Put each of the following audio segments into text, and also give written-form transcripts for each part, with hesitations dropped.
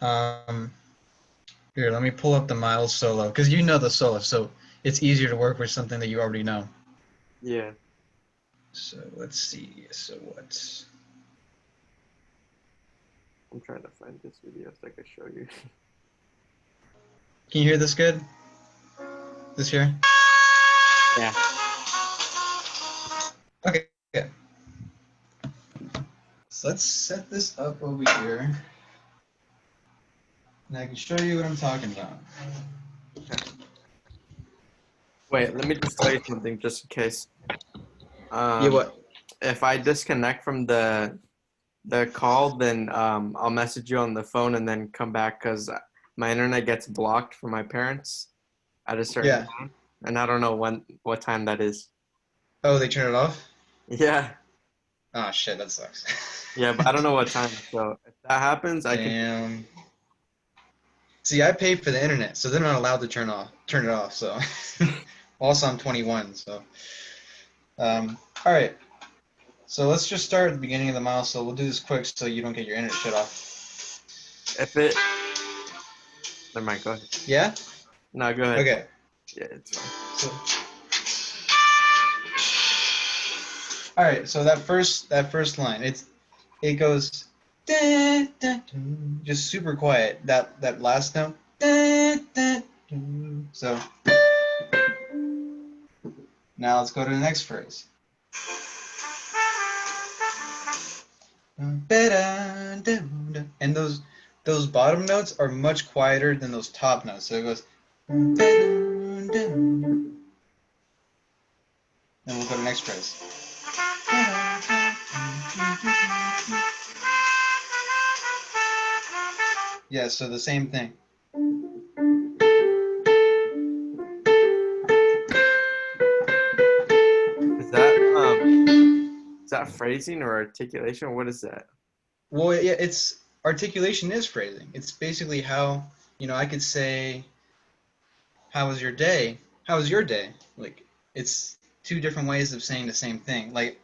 Um, Here, let me pull up the Miles solo because you know the solo, so it's easier to work with something that you already know. Yeah. So let's see. So what's I'm trying to find this video so I can show you. Can you hear this good? This here? Yeah. Okay. Okay. So let's set this up over here, and I can show you what I'm talking about. Okay. Wait, let me just tell you something just in case. Yeah. Um, What? if I disconnect from the call, then I'll message you on the phone and then come back because my internet gets blocked from my parents at a certain Yeah. time, and I don't know what time that is. Oh, they turned it off? Yeah, Oh shit, that sucks. yeah, but I don't know what time. So if that happens, I can. Damn. See, I pay for the internet, so they're not allowed to turn it off. So, also I'm 21, so. All right. So let's just start at the beginning of the mile. So we'll do this quick, so you don't get your internet shut off. If it, never mind. Go ahead. Yeah. No, go ahead. Okay. Yeah, it's fine. So, all right. So that first line, it goes da, da, do, just super quiet. That last note. Da, da, do. So now let's go to the next phrase. And those bottom notes are much quieter than those top notes. So it goes. Then we'll go to the next phrase. Yeah, so the same thing. Is that is that phrasing or articulation? What is that? Well, yeah, it's articulation is phrasing. It's basically how, I could say, "How was your day?" "How was your day?" Like, it's two different ways of saying the same thing. Like,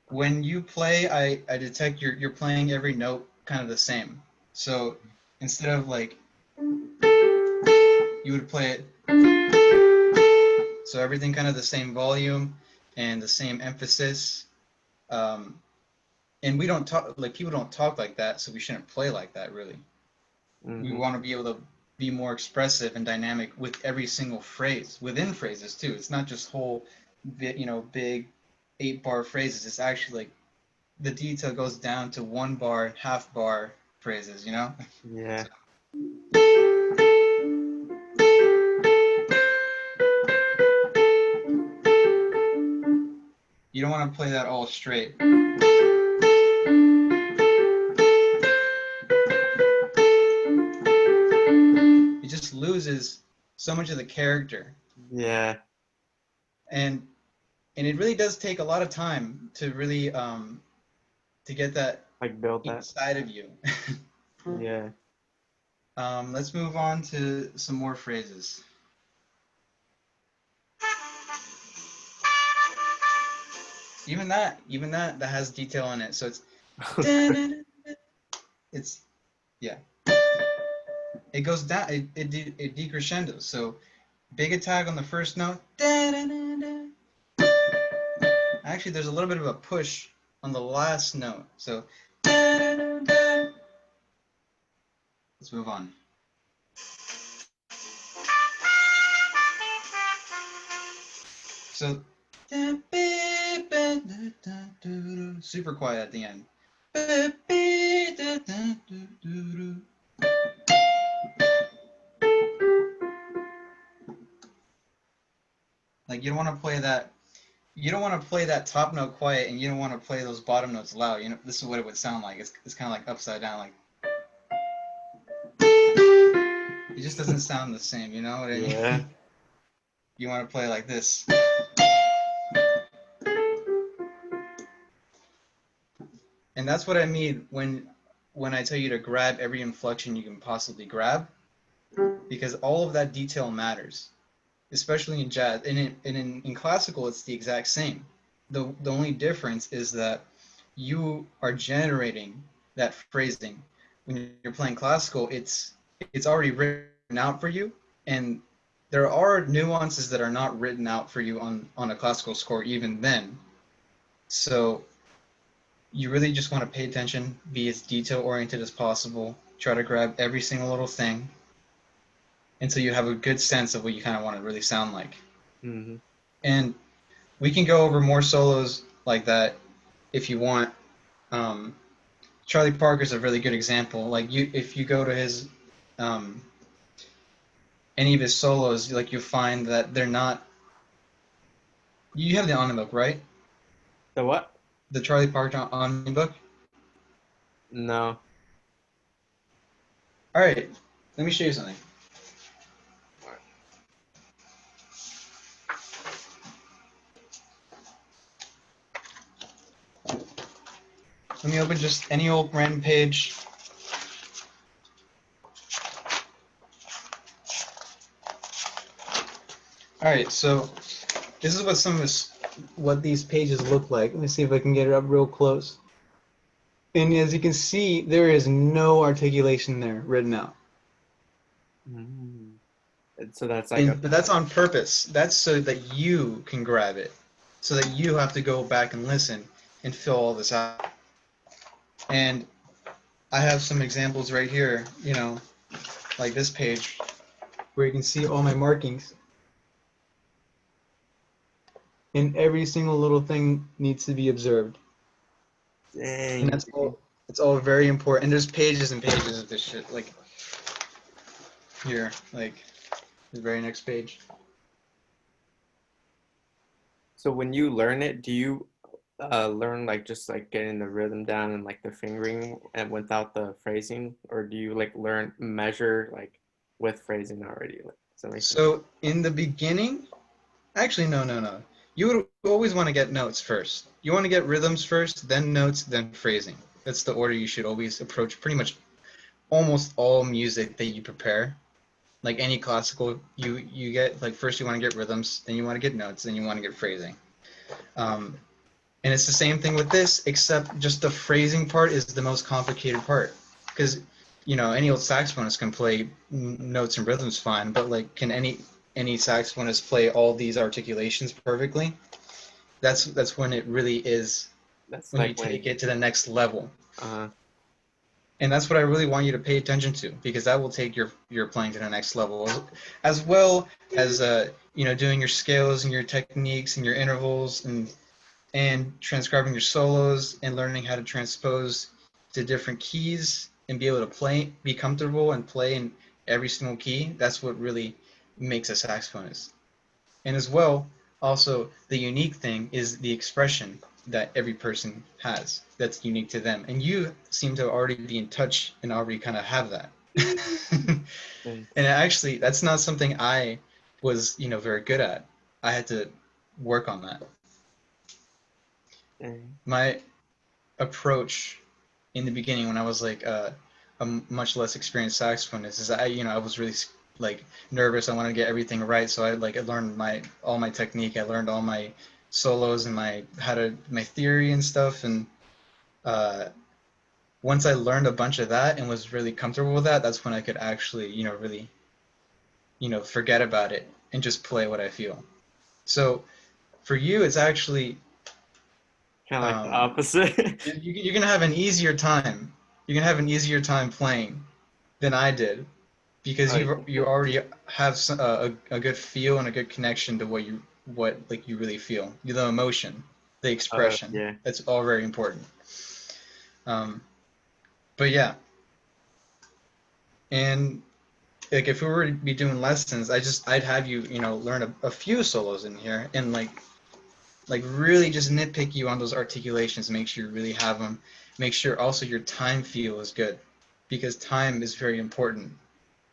when you play, I detect you're playing every note kind of the same. So instead of like, you would play it, so everything kind of the same volume and the same emphasis. Um, and we don't talk like people don't talk like that, so we shouldn't play like that really. We Mm-hmm. want to be able to be more expressive and dynamic with every single phrase within phrases too. It's not just whole big 8 bar phrases. It's actually like the detail goes down to 1 bar, half bar phrases. Yeah. So you don't want to play that all straight. It just loses so much of the character. Yeah. and and it really does take a lot of time to really to get that Like build that. inside of you. Yeah. Let's move on to some more phrases. Even that has detail in it. So it's yeah. It goes down. It decrescendos. So big attack on the first note. Actually, there's a little bit of a push on the last note. So let's move on. So super quiet at the end. Like you don't want to play that. You don't want to play that top note quiet, and you don't want to play those bottom notes loud. This is what it would sound like. It's kind of like upside down. Like it just doesn't sound the same. You know what I mean? Yeah. You want to play like this. And that's what I mean when I tell you to grab every inflection you can possibly grab, because all of that detail matters, especially in jazz. And in classical, it's the exact same. The only difference is that you are generating that phrasing when you're playing classical, it's already written out for you, and there are nuances that are not written out for you on a classical score even then. So you really just want to pay attention, be as detail oriented as possible, try to grab every single little thing until you have a good sense of what you kind of want to really sound like. Mm-hmm. And we can go over more solos like that if you want. Um, Charlie Parker's a really good example. Like if you go to his um, any of his solos, like you'll find that they're not. You have the Omni book, right? The what? The Charlie Parker Omni book. No. All right, let me show you something. Let me open just any old random page. All right, so this is what what these pages look like. Let me see if I can get it up real close. And as you can see, there is no articulation there written out. Mm. So that's like a. But that's on purpose. That's so that you can grab it. So that you have to go back and listen and fill all this out. And I have some examples right here, like this page, where you can see all my markings. And every single little thing needs to be observed. And Dang. it's all very important. And there's pages and pages of this shit. Like here, like the very next page. So when you learn it, do you learn like just like getting the rhythm down and like the fingering and without the phrasing, or do you like learn measure like with phrasing already? Like, does that make sense? So in the beginning, actually, no, no, no. You would always want to get notes first. You want to get rhythms first, then notes, then phrasing. That's the order you should always approach pretty much almost all music that you prepare. Like any classical, you get like first you want to get rhythms, then you want to get notes, then you want to get phrasing. Um, and it's the same thing with this, except just the phrasing part is the most complicated part. Because any old saxophonist can play notes and rhythms fine, but like can any saxophonist play all these articulations perfectly? That's when it really is That's when you like take when it to the next level. uh And that's what I really want you to pay attention to, because that will take your playing to the next level, as well as doing your scales and your techniques and your intervals and transcribing your solos and learning how to transpose to different keys and be able to be comfortable and play in every single key. That's what really makes a saxophonist. And as well, also the unique thing is the expression that every person has that's unique to them. And you seem to already be in touch and already kind of have that. And thanks. actually, that's not something I was, very good at. I had to work on that. Dang. My approach in the beginning when I was like a much less experienced saxophonist is I was really like nervous. I wanted to get everything right, so I learned all my technique. I learned all my solos and my theory and stuff. And uh, once I learned a bunch of that and was really comfortable with that, that's when I could actually really forget about it and just play what I feel. So for you, it's actually Kind of like the um, opposite. you're gonna have an easier time. You're gonna have an easier time playing than I did because Oh, you already have a good feel and a good connection to what like you really feel. The emotion, the expression. yeah. That's all very important. Um, but yeah, and like if we were to be doing lessons, I'd have you learn a few solos in here and like really just nitpick you on those articulations. Make sure you really have them. Make sure also your time feel is good because time is very important.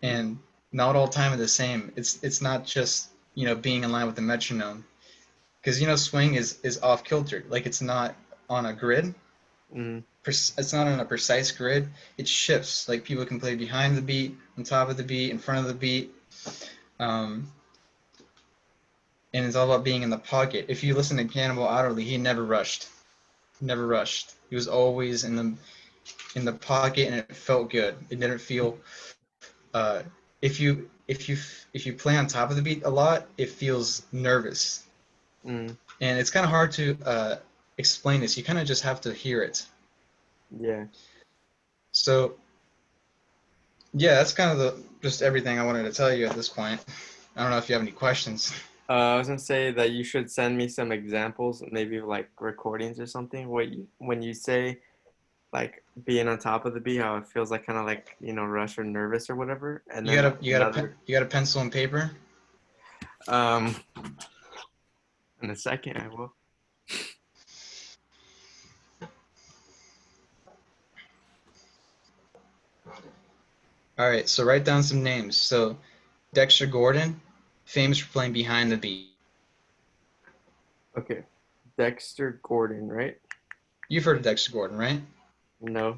And not all time is the same. It's not just being in line with the metronome, because swing is off kilter. Like it's not on a grid. Mm-hmm. It's not on a precise grid. It shifts. Like people can play behind the beat, on top of the beat, in front of the beat. Um, and it's all about being in the pocket. If you listen to Cannibal Adderley, he never rushed. Never rushed. He was always in the in the pocket, and it felt good. It didn't feel if you play on top of the beat a lot, it feels nervous, Mm, and it's kind of hard to explain this. You kind of just have to hear it. yeah. So yeah, that's kind of the just everything I wanted to tell you at this point. I don't know if you have any questions. I was gonna say that you should send me some examples, maybe like recordings or something. When you say like being on top of the beat, how it feels like kind of like rush or nervous or whatever, and You then got like a you got a another you got a pencil and paper. um in a second I will. All right, so write down some names. So Dexter Gordon, famous for playing behind the beat. Okay, Dexter Gordon, right? You've heard of Dexter Gordon, right? No.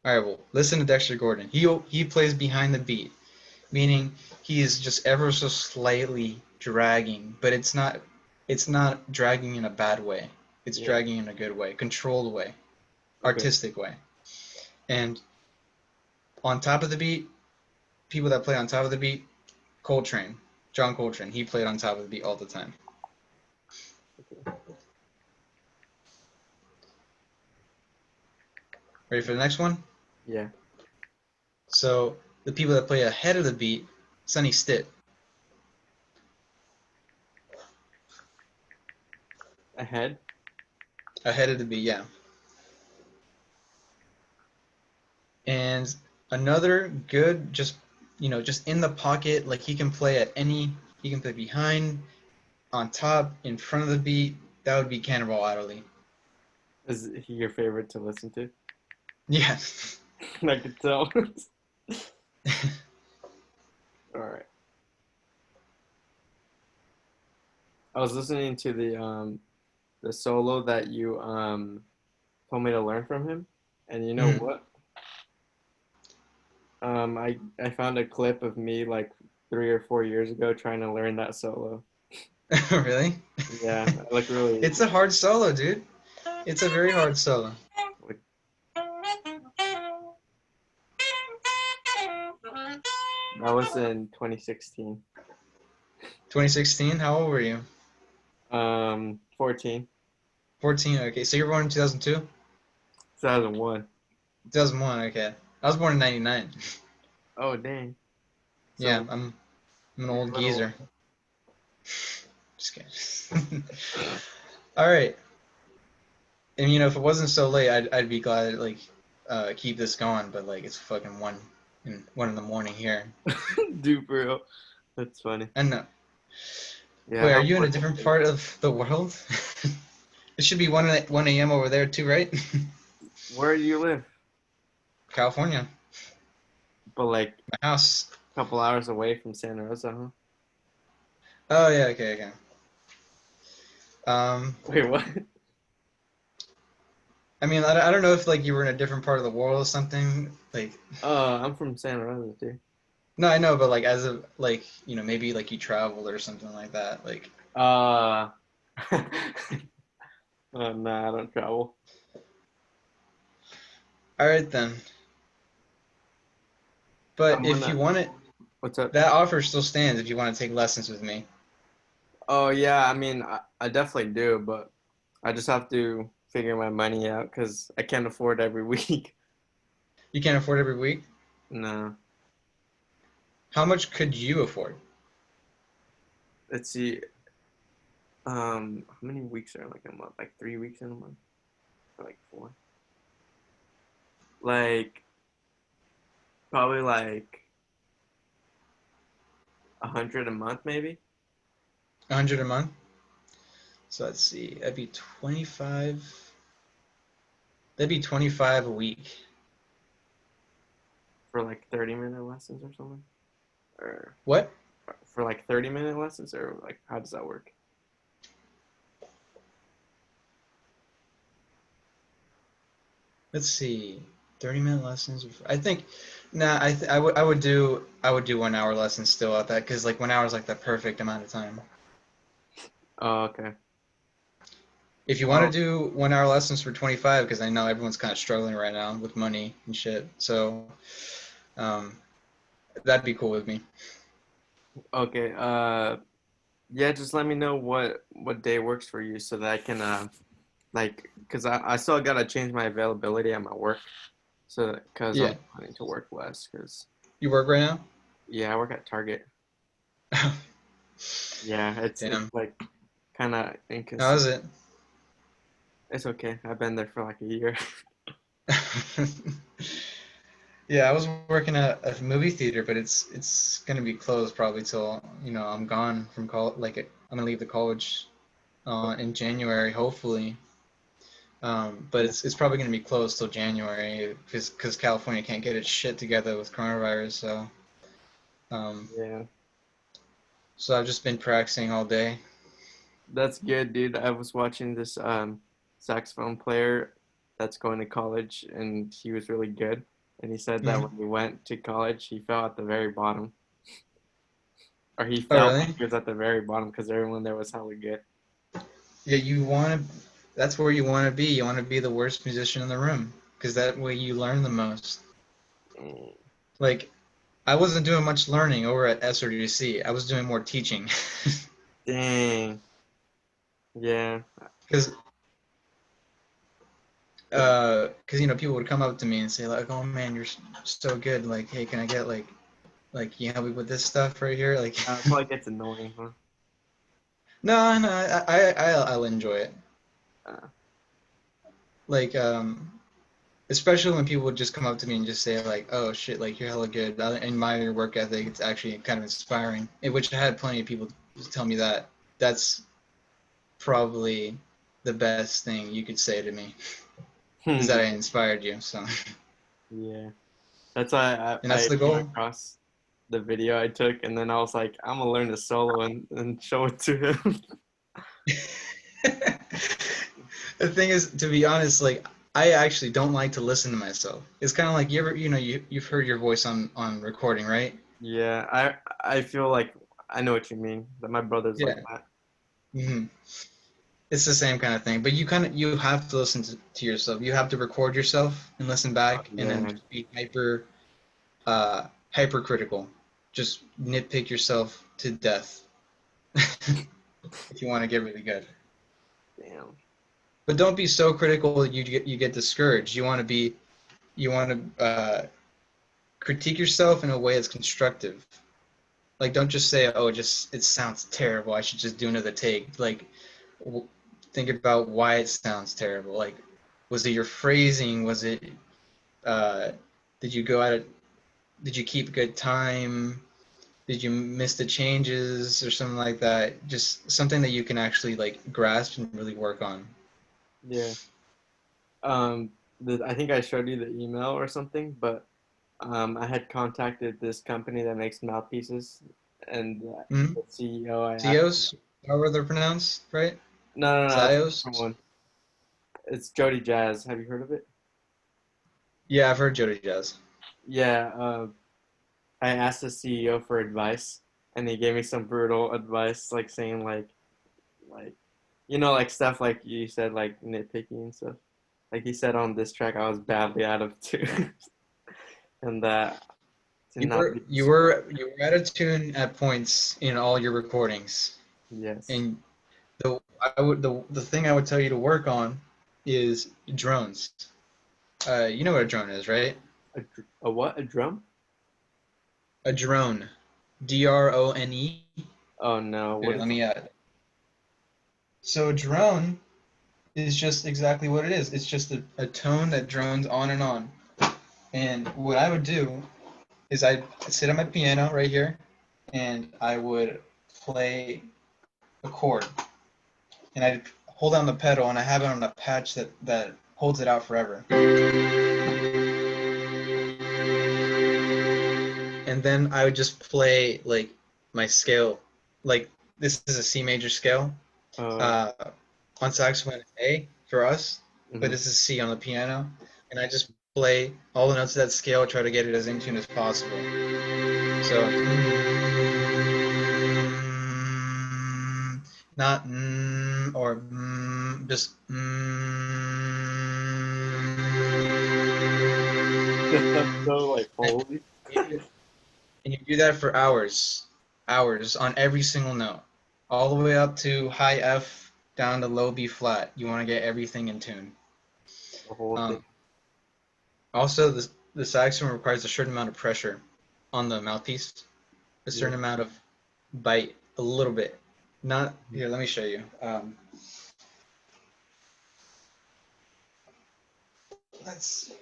All right, well, listen to Dexter Gordon. He plays behind the beat, meaning he is just ever so slightly dragging, but it's not dragging in a bad way. It's Yeah. dragging in a good way, controlled way, Okay. artistic way. And on top of the beat, people that play on top of the beat, Coltrane, John Coltrane, he played on top of the beat all the time. Ready for the next one? Yeah. So the people that play ahead of the beat, Sonny Stitt, Ahead. ahead of the beat, yeah. And another good, just in the pocket, like he can play behind, on top, in front of the beat. That would be Cannonball Adderley. Is he your favorite to listen to? Yeah. I could tell. All right. I was listening to the solo that you told me to learn from him, and you know Mm. what? I found a clip of me like 3 or 4 years ago trying to learn that solo. Really? Yeah, I look really It's a hard solo, dude. It's a very hard solo. like, 2016. 2016, how old were you? 14. 14, okay. So you were born in 2002? 2001. 2001, okay. I was born in 99. Oh dang. Yeah, So I'm an you're old a little. geezer. Just kidding. All right. And if it wasn't so late, I'd be glad to like keep this going, but like it's fucking one in the morning here. Dude, bro. That's funny. I know. Yeah, I Wait, are have you in a work different today. part of the world? It should be 1 a.m. over there too, right? Where do you live? California. But like My house. a couple hours away from Santa Rosa, huh? Oh yeah, okay, okay. Um, Wait, what? I mean, I don't know if like you were in a different part of the world or something. Like, I'm from Santa Rosa too. no, I know, but like as of like maybe like you traveled or something like that. Like, Uh, nah, I don't travel. all right then. But I'm if you gonna. want it, What's up? that offer still stands. If you want to take lessons with me, Oh yeah, I mean, I definitely do, but I just have to figure my money out because I can't afford every week. you can't afford every week. No. How much could you afford? Let's see. How many weeks are in like a month? Like 3 weeks in a month? Or like four? Like probably like 100 a month, maybe 100 a month. So let's see. That'd be 25. That'd be 25 a week. for like 30-minute lessons or something, or What? for like 30-minute lessons, or like how does that work? Let's see. 30-minute lessons. I think. Nah. I would do 1 hour lessons still at that because like 1 hour is like the perfect amount of time. Oh, okay. If you want to Oh, do 1 hour lessons for 25, because I know everyone's kind of struggling right now with money and shit. So um, that'd be cool with me. okay. Yeah, just let me know what day works for you so that I can like, cause I still gotta change my availability at my work, so cause Yeah. I'm planning to work less, cause You work right yeah, I work at Target. now? Yeah, it's Damn. like kind of How inconsistent. is it? It's okay. I've been there for like a year. Yeah, I was working at a movie theater, but it's gonna be closed probably till I'm gone from college. Like I'm gonna leave the college in January, hopefully. But Yeah, it's probably gonna be closed till January because California can't get its shit together with coronavirus. Um, yeah. so I've just been practicing all day. That's good, dude. I was watching this saxophone player that's going to college, and he was really good. And he said that Hmm. when he went to college, he fell at the very bottom, or he Oh, felt like really? he was at the very bottom because everyone there was hella good. Yeah, you want to. That's where you want to be. You want to be the worst musician in the room because that way you learn the most. Mm, Like I wasn't doing much learning over at SRDC. I was doing more teaching. dang. Yeah. Because people would come up to me and say like, "Oh man, you're so good. Like, hey, can I get like can you help me with this stuff right here?" Like, It probably gets annoying, huh? no, I'll enjoy it. Uh, Like, especially when people would just come up to me and just say like, "Oh shit, like you're hella good. I admire your work ethic. It's actually kind of inspiring." In which I had plenty of people tell me that. That's probably the best thing you could say to me is that I inspired you. So, yeah. That's why and I that's the came goal. across the video I took, and then I was like, I'm gonna learn the solo and show it to him. The thing is, to be honest, like I actually don't like to listen to myself. It's kind of like you've heard your voice on recording, right? Yeah, I feel like I know what you mean. That my brother's like Yeah. that. Hmm. It's the same kind of thing, but you have to listen to yourself. You have to record yourself and listen back, and then Yeah, just be hypercritical. Just nitpick yourself to death if you want to get really good. damn. But don't be so critical that you get discouraged. You want to critique yourself in a way that's constructive. Like, don't just say, "Oh, it sounds terrible. I should just do another take." Like, w- think about why it sounds terrible. Like, was it your phrasing? Was it uh, did you go at it? Did you keep good time? Did you miss the changes or something like that? Just something that you can actually like grasp and really work on. Yeah. Um, I think I showed you the email or something, but I had contacted this company that makes mouthpieces, and Mm-hmm. the CEO I asked. Zios, however they're pronounced, right? No, it's a different Zios. one. It's Jody Jazz. Have you heard of it? Yeah, I've heard Jody Jazz. Yeah. I asked the CEO for advice, and he gave me some brutal advice, like saying like like stuff like you said, like nitpicky and stuff. Like he said on this track, I was badly out of tune, and that to You not were be you were you were out of tune at points in all your recordings, yes. and the thing I would tell you to work on is drones. You know what a drone is, right? A what? A drum? A drone, drone. Oh no! What Here, is let it? me So a drone is just exactly what it is. It's just a tone that drones on and on. And what I would do is I'd sit on my piano right here, and I would play a chord, and I'd hold down the pedal, and I have it on a patch that holds it out forever. And then I would just play like my scale, like this is a C major scale. Uh, Uh, on saxophone it's A for us, but mhm. this is C on the piano, and I just play all the notes of that scale, try to get it as in tune as possible. So Not or just That's so like holy. and you do that for hours on every single note, all the way up to high F down to low B flat. You want to get everything in tune. The whole thing. Um, Also, the saxophone requires a certain amount of pressure on the mouthpiece, a Yeah. certain amount of bite, a little bit. Not here. Let me show you. Let's see.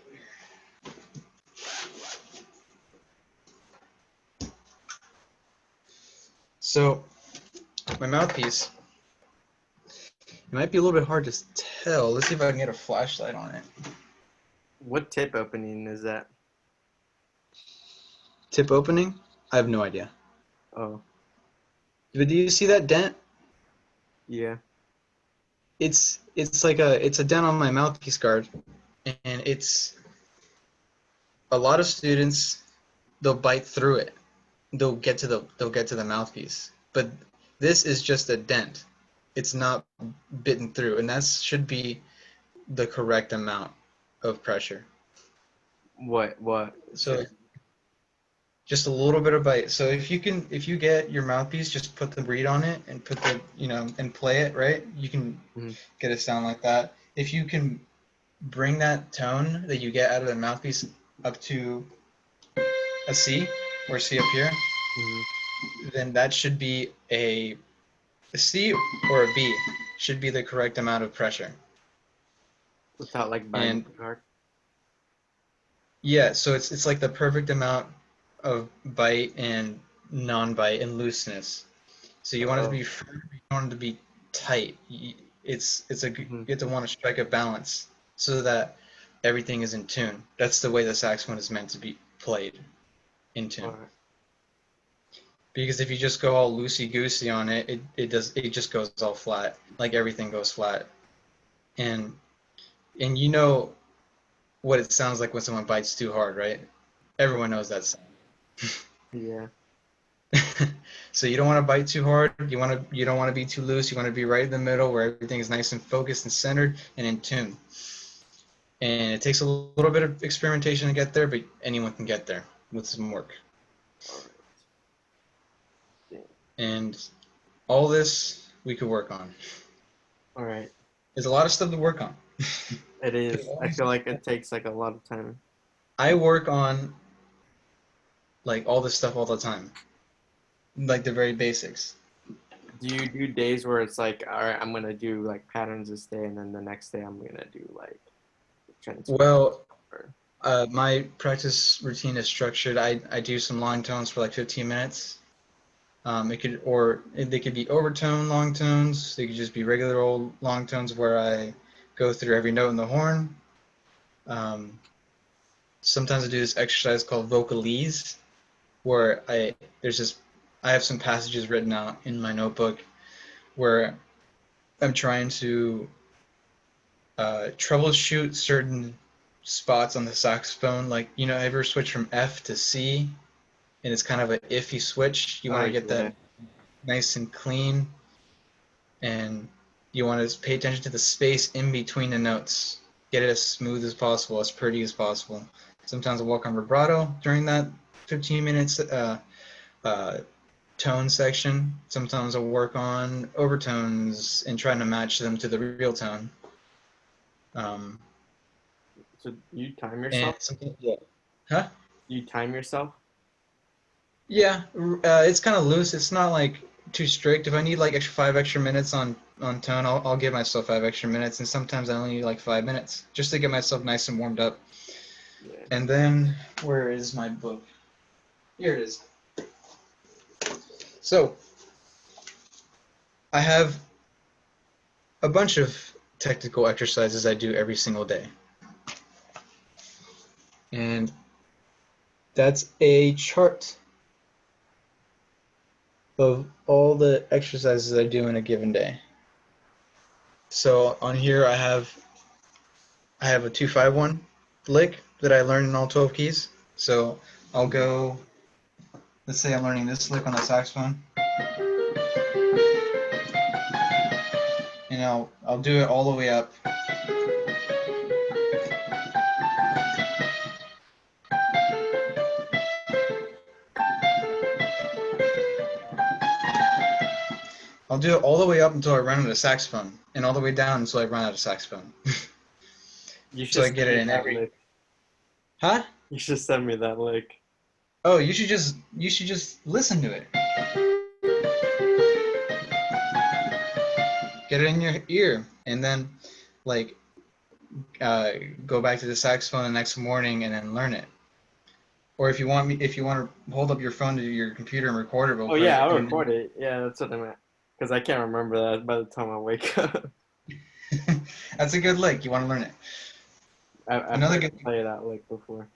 So my mouthpiece, it might be a little bit hard to tell. Let's see if I can get a flashlight on it. What tip opening is that? Tip opening? I have no idea. Oh, But do you see that dent? yeah. It's a dent on my mouthpiece guard, and it's a lot of students, they'll bite through it. They'll get to the mouthpiece. But this is just a dent. It's not bitten through, and that should be the correct amount of pressure. What? So just a little bit of bite. So if you get your mouthpiece, just put the reed on it and put and play it, right? You can Mhm. get a sound like that. If you can bring that tone that you get out of the mouthpiece up to a C or C up here, Mhm. then that should be a C or a B should be the correct amount of pressure. Without like biting And too hard. yeah, so it's like the perfect amount of bite and non-bite and looseness. So you want it to Oh. be firm, you want it to be tight. You Mhm. have to want to strike a balance so that everything is in tune. That's the way the saxophone is meant to be played, in All tune. right. Because if you just go all loosey goosey on it, it just goes all flat. Like everything goes flat. And and you know what it sounds like when someone bites too hard, right? Everyone knows that sound. Yeah. So you don't want to bite too hard. You don't want to be too loose. You want to be right in the middle where everything is nice and focused and centered and in tune. And it takes a little bit of experimentation to get there, but anyone can get there with some work. All right. Yeah. And all this we could work on. All right. There's a lot of stuff to work on. It is. I feel like it takes like a lot of time. I work on like all this stuff all the time, like the very basics. Do you do days where it's like, all right, I'm gonna do like patterns this day, and then the next day I'm gonna do like transfer? Well, Or, my practice routine is structured. I do some long tones for like 15 minutes. They could be overtone long tones. They could just be regular old long tones where I go through every note in the horn. Um, Sometimes I do this exercise called vocalize, where I have some passages written out in my notebook where I'm trying to troubleshoot certain spots on the saxophone. Like, ever switch from F to C, and it's kind of an iffy switch. You oh want to get yeah. that nice and clean, and you want to pay attention to the space in between the notes. Get it as smooth as possible, as pretty as possible. Sometimes I'll work on vibrato during that 15 minutes uh, tone section. Sometimes I'll work on overtones and trying to match them to the real tone. Um, So you time and yourself? something, yeah. Huh? You time yourself? Yeah, it's kind of loose. It's not like too strict. If I need like 5 extra minutes on tone, I'll give myself 5 extra minutes, and sometimes I only need like 5 minutes just to get myself nice and warmed up. Yeah. And then where is my book? Here it is. So I have a bunch of technical exercises I do every single day, and that's a chart of all the exercises I do in a given day. So on here I have a 2-5-1 lick that I learned in all 12 keys. So I'll go, let's say I'm learning this lick on the saxophone. and I'll do it all the way up. I'll do it all the way up until I run out of saxophone, and all the way down until I run out of saxophone. You So should I send get it me in that every. lick. Huh? You should send me that lick. Oh, you should just listen to it. Get it in your ear, and then like uh, go back to the saxophone the next morning and then learn it. Or if you want to hold up your phone to your computer and record it real Oh yeah, quick, I'll and record it. Yeah, that's what I meant. Because I can't remember that by the time I wake up. that's a good lick. You want to learn it. I've Another heard good. him play that lick before.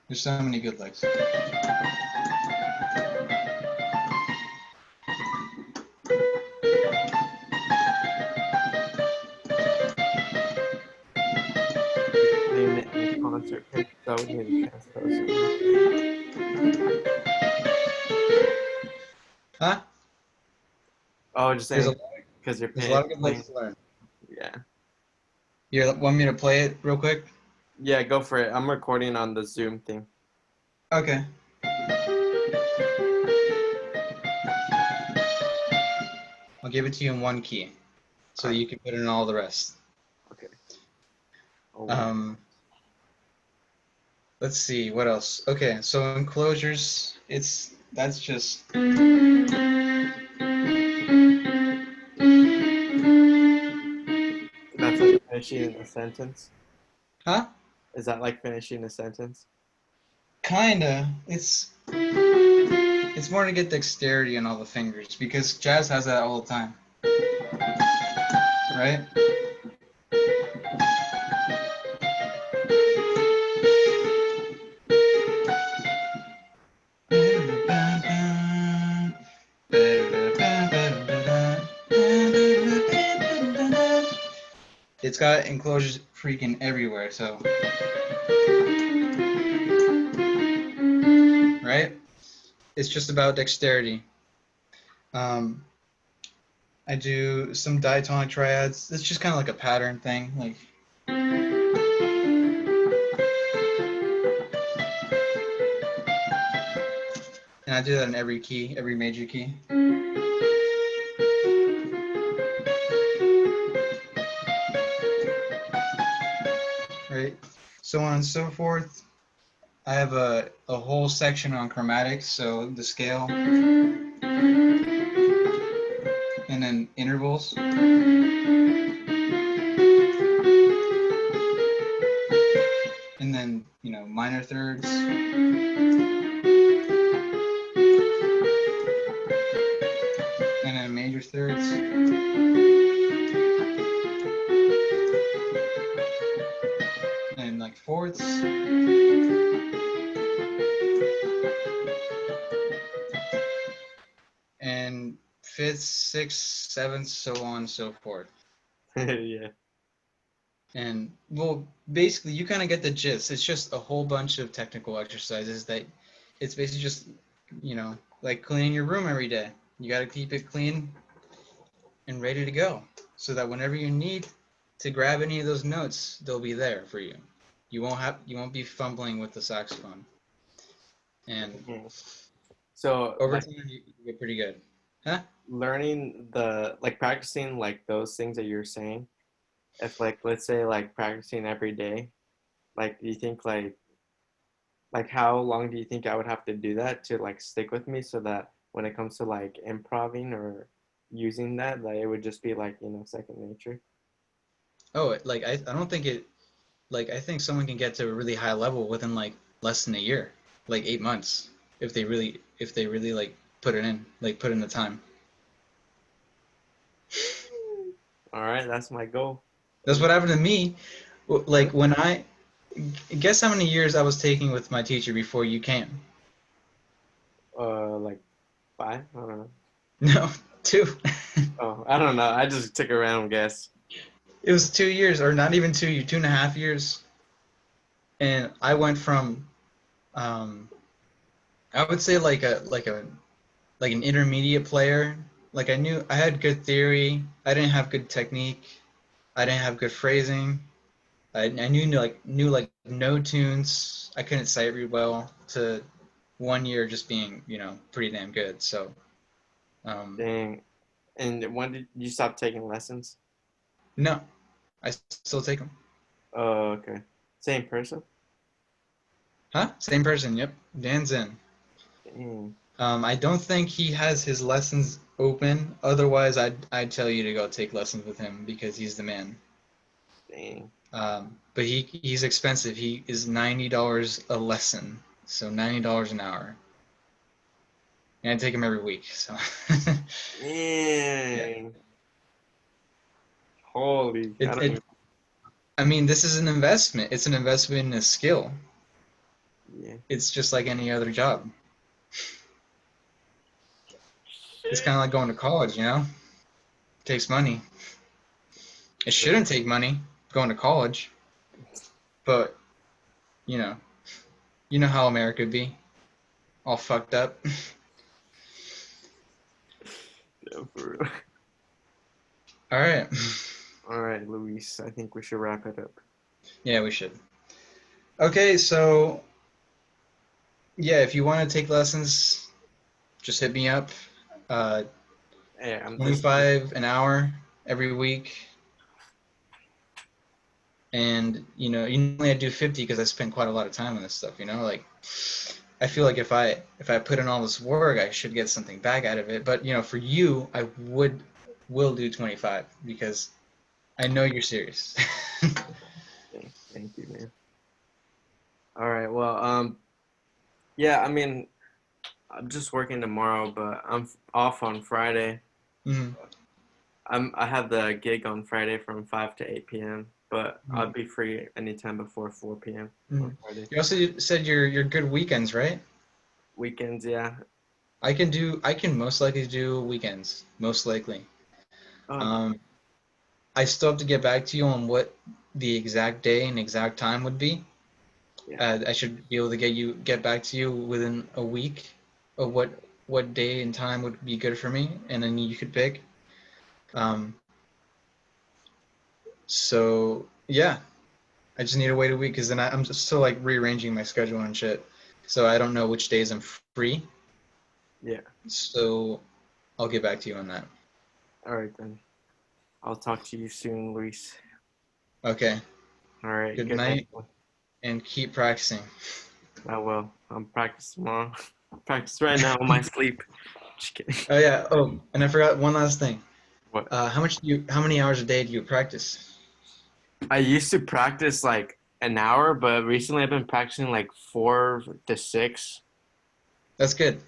There's so many good licks. He's playing it in a concert pitch, so we need to transpose it real quick. Huh? Oh, just There's a saying, because you're there's a lot of good playing. licks to learn. Yeah. You want me to play it real quick? Yeah, go for it. I'm recording on the Zoom thing. Okay. I'll give it to you in one key, so All right. you can put in all the rest. Okay. Oh, wow. Um, let's see what else. Okay, so enclosures, that's just That's like finishing a sentence. huh? Is that like finishing a sentence? Kinda. It's more to get dexterity on all the fingers because jazz has that all the time, right? It's got enclosures freaking everywhere, so right? It's just about dexterity. Um, I do some diatonic triads. It's just kind of like a pattern thing, like. And I do that in every key, every major key. Right? So on and so forth. I have a whole section on chromatics, so the scale, and then intervals. And then, minor thirds. And then major thirds. And like fourths. And fifths, sixths, sevenths, so on and so forth. Yeah. And well, basically, you kind of get the gist. It's just a whole bunch of technical exercises that it's basically just, like cleaning your room every day. You got to keep it clean and ready to go so that whenever you need to grab any of those notes, they'll be there for you. You won't be fumbling with the saxophone. And Mhm. So over like time, you get pretty good. Huh? learning like practicing like those things that you're saying, if like let's say like practicing every day, like do you think like how long do you think I would have to do that to like stick with me so that when it comes to like improving or using that it would just be like, second nature? Oh, like I don't think it like I think someone can get to a really high level within like less than a year, like 8 months, if they really like put in the time. All right, that's my goal. That's what happened to me. Really? Like when I guess how many years I was taking with my teacher before you came? Like five? I don't know. No, two. Oh, I don't know. I just took a random guess. It was 2 years, or not even 2 years, 2.5 years. And I went from, I would say like a like an intermediate player. Like I knew I had good theory. I didn't have good technique. I didn't have good phrasing. I knew like no tunes. I couldn't sight read well. To 1 year just being pretty damn good. So um, Dang. And when did you stop taking lessons? no, I still take them. Oh, okay. Same person? Huh? Same person. Yep. Dan's in. Dang. I don't think he has his lessons open. Otherwise, I'd tell you to go take lessons with him because he's the man. Dang. But he's expensive. He is $90 a lesson, so $90 an hour, and I take him every week. So yeah, Dang. Holy. I it don't it. even. I mean, this is an investment. It's an investment in a skill. Yeah. It's just like any other job. It's kind of like going to college, It takes money. It shouldn't take money going to college, but you know, you know how America be, all fucked up. Yeah, for real. All right. All right, Luis. I think we should wrap it up. Yeah, we should. Okay, so yeah, if you want to take lessons, just hit me up. Uh, Hey, I'm this. 25 an hour every week. And usually I do 50 because I spend quite a lot of time on this stuff, like I feel like if I put in all this work, I should get something back out of it. But for you, I will do 25 because I know you're serious. Thank you, man. All right. Well, yeah. I mean, I'm just working tomorrow, but I'm off on Friday. Mhm. I have the gig on Friday from 5 to 8 p.m., but I'll Mhm. be free anytime before 4 p.m. on Mhm. Friday. You also said you're good weekends, right? Weekends, yeah. I can most likely do weekends, most likely. Oh, Um, I still have to get back to you on what the exact day and exact time would be. yeah. I should be able to get back to you within a week of what day and time would be good for me, and then you could pick. Um, so yeah, I just need to wait a week because then I'm just still like rearranging my schedule and shit. So I don't know which days I'm free. Yeah. So I'll get back to you on that. All right, then. I'll talk to you soon, Luis. Okay. All right. Good Good night. night and keep practicing. I will. I'm practicing tomorrow. Practice right now in my sleep. Just kidding. Oh yeah. Oh, and I forgot one last thing. What? How many hours a day do you practice? I used to practice like an hour, but recently I've been practicing like 4 to 6. That's good.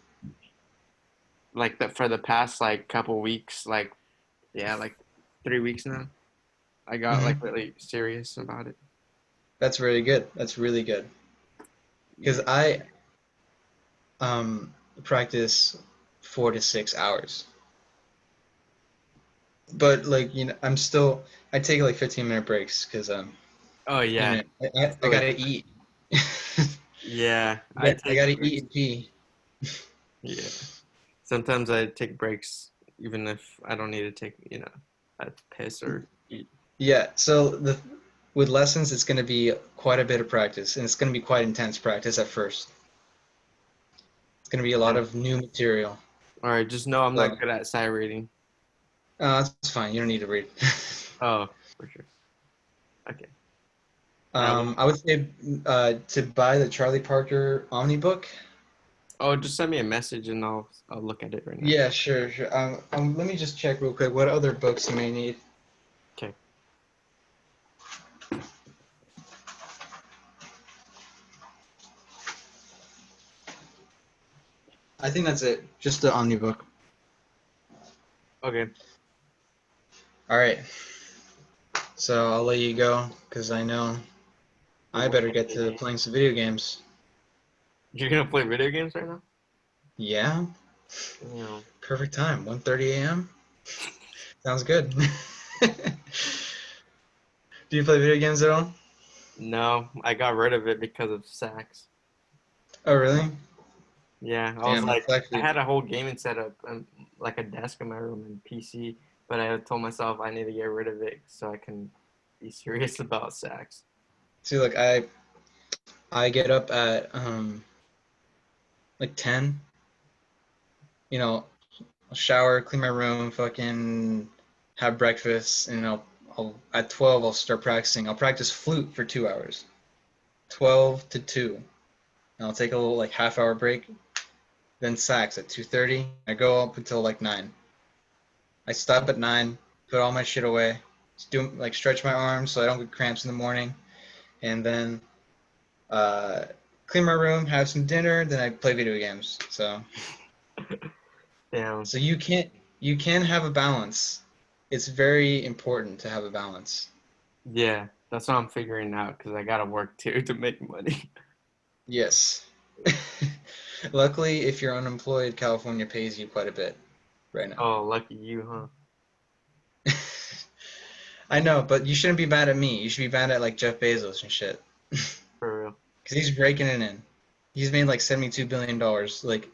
Like that for the past like couple weeks, like yeah, like 3 weeks now. I got like Hmm. really serious about it. That's really good. That's really good. Because Yeah. I practice 4 to 6 hours, but like I take like 15-minute breaks because Oh yeah. I So like gotta eat. yeah, I I take gotta eat breaks. and pee. Yeah. Sometimes I take breaks even if I don't need to take, a piss or eat. Yeah. So the with lessons, it's gonna be quite a bit of practice, and it's gonna be quite intense practice at first. It's gonna be a lot Yeah. of new material. All right, just know I'm not So good at sight reading. it's fine. You don't need to read. Oh, for sure. Okay. All right. Well, I would say to buy the Charlie Parker Omnibook. oh, just send me a message and I'll look at it right now. Yeah, sure, sure. Let me just check real quick what other books you may need. Okay. I think that's it. Just the Omnibook. Okay. All right. So I'll let you go because I know I better get to playing some video games. You're gonna play video games right now? Yeah, Yeah. perfect time. 1:30 a.m. Sounds good. Do you play video games at all? No, I got rid of it because of Sax. Oh, really? Yeah, I was Damn, that's like, I actually had a whole gaming setup and like a desk in my room and PC, but I told myself I need to get rid of it so I can be serious about sex. see. Look, I get up at like 10. You know, I'll shower, clean my room, fucking have breakfast, and I'll at 12 I'll start practicing. I'll practice flute for 2 hours, 12 to 2. And I'll take a little like half-hour break, then sax at 2:30. I go up until like 9. I stop at 9, put all my shit away, do like stretch my arms so I don't get cramps in the morning, and then uh, clean my room, have some dinner, then I play video games. Damn. So you can have a balance. It's very important to have a balance. Yeah, that's what I'm figuring out because I gotta work too to make money. Yes. Luckily, if you're unemployed, California pays you quite a bit right now. Oh, lucky you, huh? I know, but you shouldn't be mad at me. You should be mad at like Jeff Bezos and shit. For real. Because he's raking it in. He's made like $72 billion like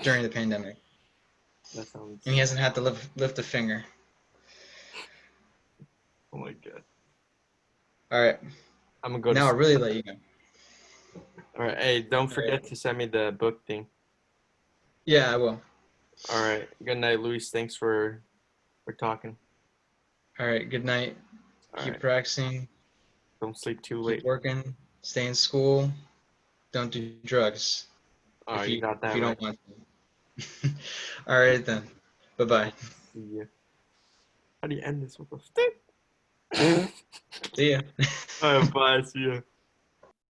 during the pandemic, That and he sounds. hasn't had to lift a finger. Oh my god. All right, I'm gonna go to now I'll sleep. really let you go. All right. Hey, don't All right. forget to send me the book thing. Yeah, I will. All right. Good night, Luis. Thanks for talking. All right. Good night. All Keep right. practicing. Don't sleep too Keep late. working. Stay in school. Don't do drugs Oh, if you you got if that you right. don't want to. All right then. Bye All bye. right. See ya. How do you end this with a stick? See ya. All right. Bye. See ya.